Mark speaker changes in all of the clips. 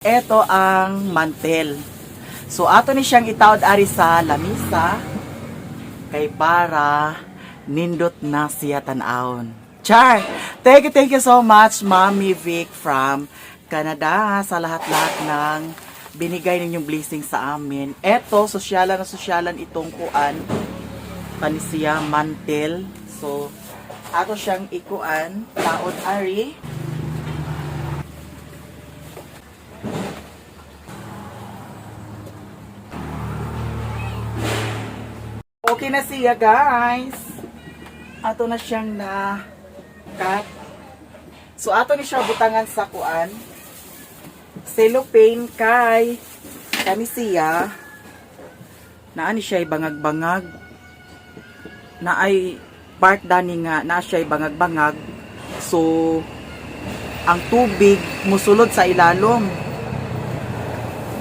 Speaker 1: Ito ang mantel. So ato ni siyang itawad ari sa lamisa kay para nindot na siya tan-awon. Char! Thank you so much, Mommy Vic from Canada sa lahat-lahat ng binigay ninyong blessing sa amin. Eto, sosyalan itong kuan panisiya mantel. So ato siyang ikuan taod ari. Okay na siya, guys. Ato na siyang na-cut. So, ato ni siya butangan sa kuan. Cellophane kay kani siya. Naani siya bangag-bangag. Na ay part dani nga na siya bangag-bangag. So, ang tubig musulod sa ilalom.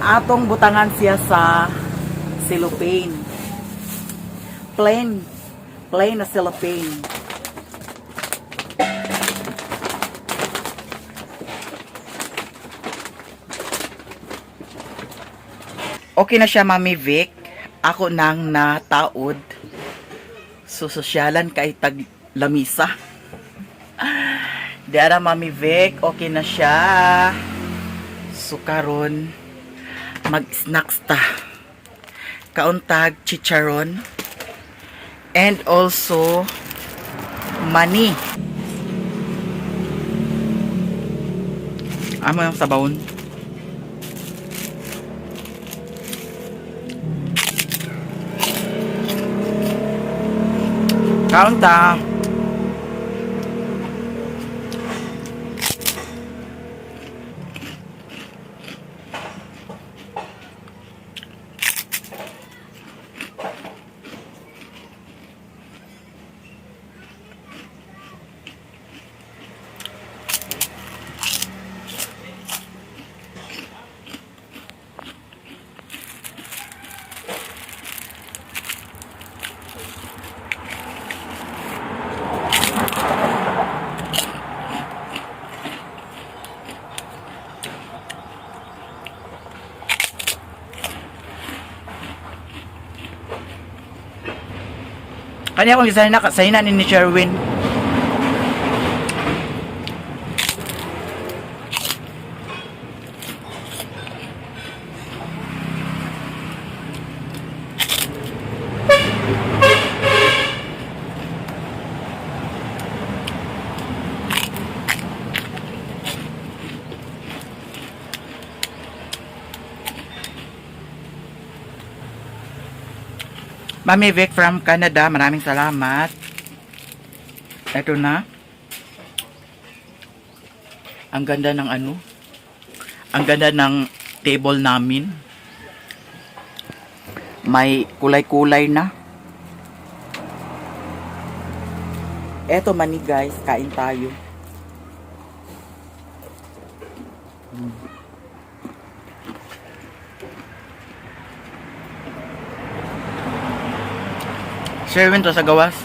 Speaker 1: Atong butangan siya sa cellophane. Plain na cellophane. Okay na siya, Mami Vic. Ako nang nataod. So, sosyalan kay tag lamisa. Diara, Mami Vic. Okay na siya. So, karon mag-snacks ta. Kauntag chicharon. And also money. Amo yung sabawon. Kaunta. Kanya akong isa na ni Sherwin. Mami Vic from Canada, maraming salamat. Ito na. Ang ganda ng ano. Ang ganda ng table namin. May kulay-kulay na. Eto mani guys, kain tayo. Sherwin to sa gawas.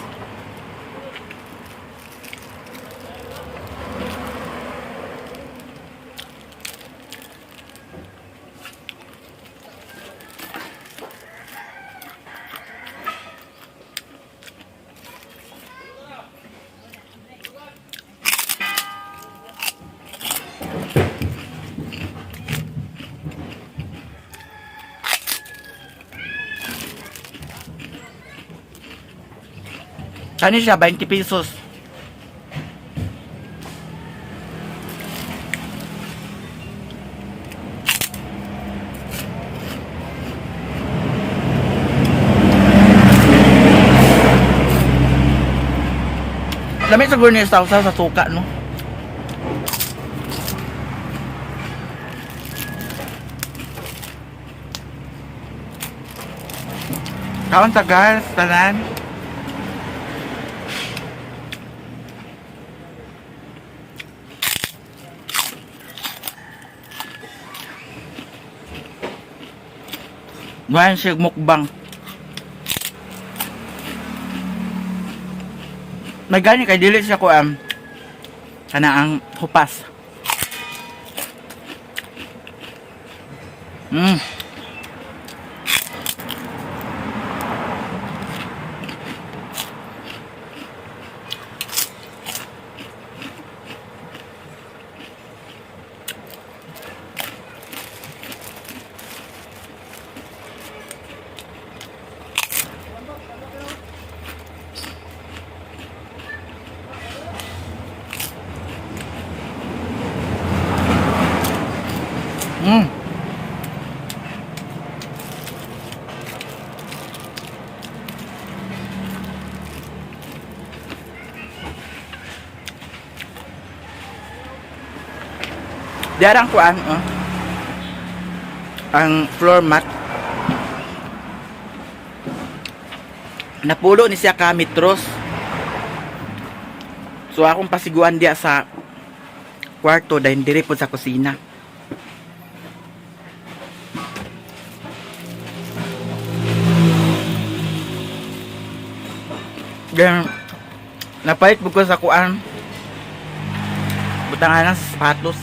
Speaker 1: Kani siya, 20 pesos. Lamig siguro niya sa suka, no? Kaon ta guys, tanan. Ngayon siya mukbang. May gani kay dili siya ko kana ang hupas. Mm. Mm. Diarang kuan, ang floor mat. Napulo ni siya ka metros. So akong pasiguan diya sa kwarto dahil diri po sa kusina. Ganyan, napait po ko sa kuan. Butangan ng sapatos.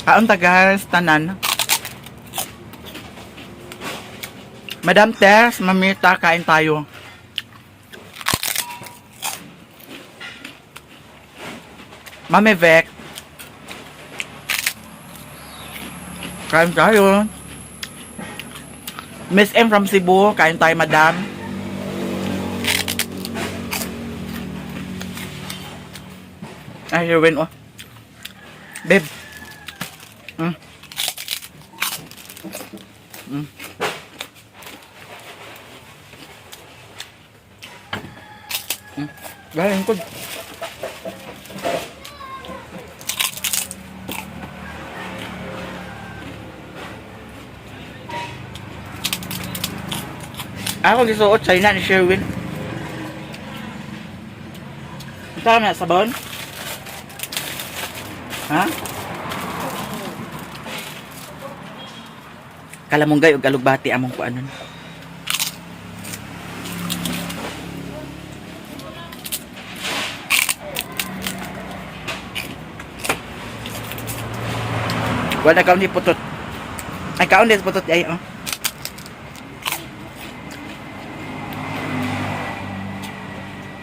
Speaker 1: Kaon tagal tanan. Madam Tess, mamita, kain tayo. Mami Vec. Kain tayo. Miss M from Cebu, kain tayo, madam. Ay, Erwin, oh. Babe. Mm. Mm. Mm. Galing ko. Ako gisuot sa ina ni Sherwin. Ito na sabon? Ha? Kalamunggay o galugbati among kuanon. Wala kaon ni putot. Ay kaon ni putot ay oh.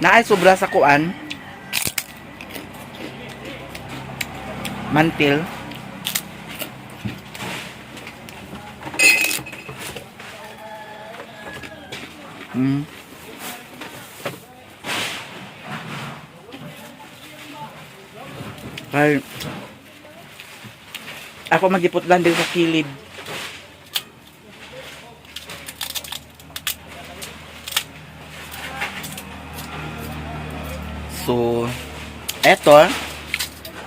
Speaker 1: Naay sobra sa kuan. Mantil. Ay, ako magipot lang din sa kilid. So, eto.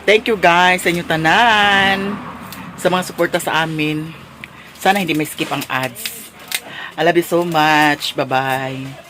Speaker 1: Thank you guys sa inyong tanan. Sa mga suporta sa amin. Sana hindi may skip ang ads. I love you so much. Bye-bye.